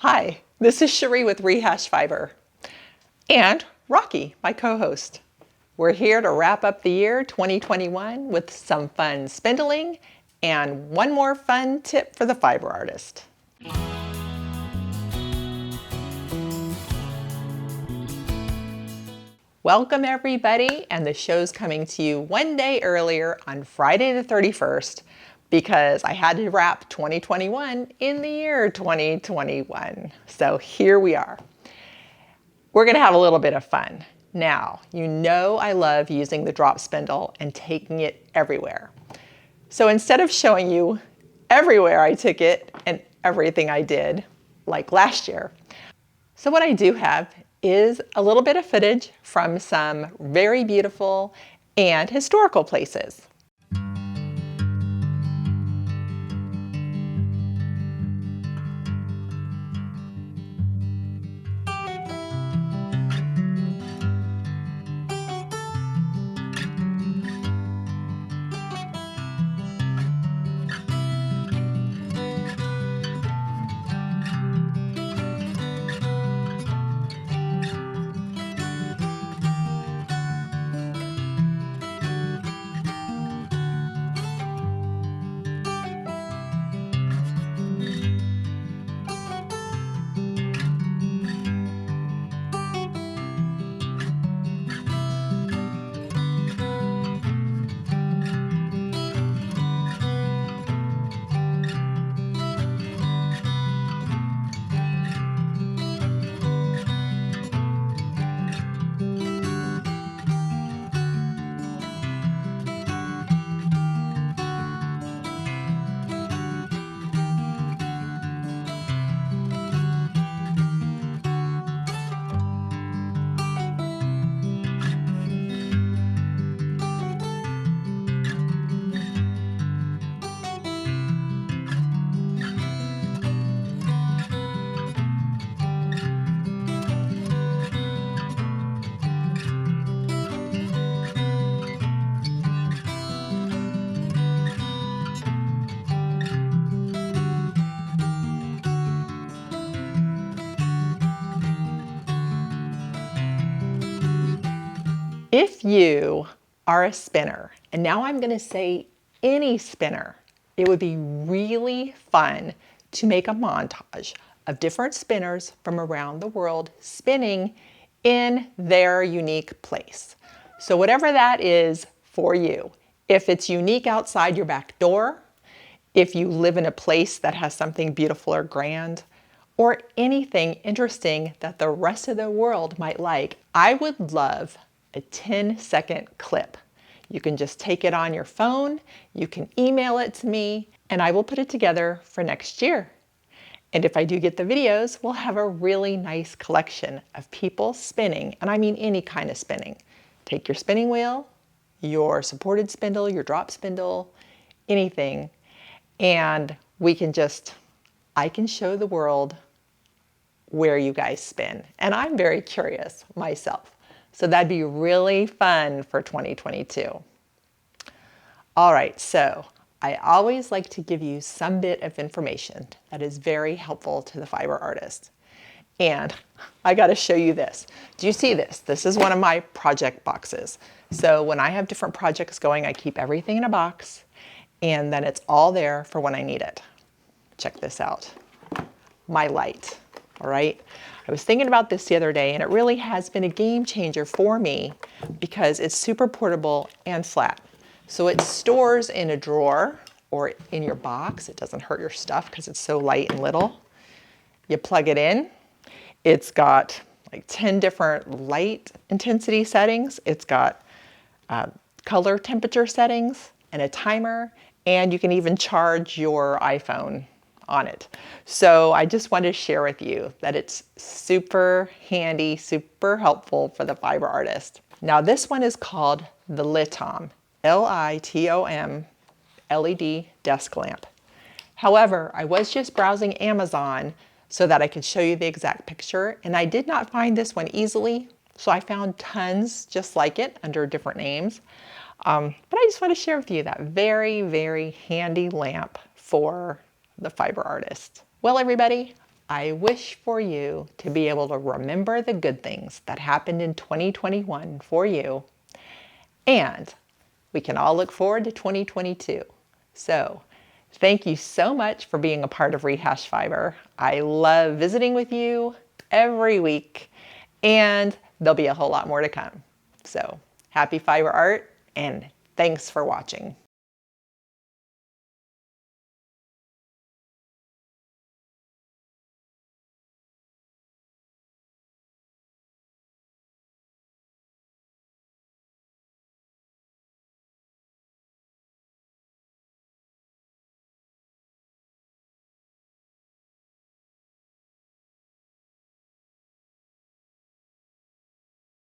Hi, this is Cherie with rehashfiber and Rocky, my co-host. We're here to wrap up the year 2021 with some fun spindling and one more fun tip for the fiber artist. Welcome everybody, and the show's coming to you one day earlier on Friday the 31st because I had to wrap 2021 in the year 2021. So here we are. We're gonna have a little bit of fun. Now, you know I love using the drop spindle and taking it everywhere. So instead of showing you everywhere I took it and everything I did, like last year, so what I do have is a little bit of footage from some very beautiful and historical places. If you are a spinner, and now I'm going to say any spinner, it would be really fun to make a montage of different spinners from around the world spinning in their unique place. So whatever that is for you, if it's unique outside your back door, if you live in a place that has something beautiful or grand, or anything interesting that the rest of the world might like, I would love a 10-second clip. You can just take it on your phone, you can email it to me, and I will put it together for next year. And if I do get the videos, we'll have a really nice collection of people spinning, and I mean any kind of spinning. Take your spinning wheel, your supported spindle, your drop spindle, anything, and I can show the world where you guys spin. And I'm very curious myself. So that'd be really fun for 2022. All right, so I always like to give you some bit of information that is very helpful to the fiber artist. And I gotta show you this. Do you see this? This is one of my project boxes. So when I have different projects going, I keep everything in a box and then it's all there for when I need it. Check this out, my light, all right? I was thinking about this the other day and it really has been a game changer for me because it's super portable and flat. So it stores in a drawer or in your box. It doesn't hurt your stuff because it's so light and little. You plug it in. It's got like 10 different light intensity settings. It's got color temperature settings and a timer, and you can even charge your iPhone on it. So I just wanted to share with you that it's super handy, super helpful for the fiber artist. Now this one is called the Litom, L-I-T-O-M LED desk lamp. However, I was just browsing Amazon so that I could show you the exact picture, and I did not find this one easily, so I found tons just like it under different names. But I just want to share with you that very, very handy lamp for the fiber artist. Well, everybody, I wish for you to be able to remember the good things that happened in 2021 for you, and we can all look forward to 2022. So thank you so much for being a part of Rehash Fiber. I love visiting with you every week, and there'll be a whole lot more to come. So happy fiber art, and thanks for watching.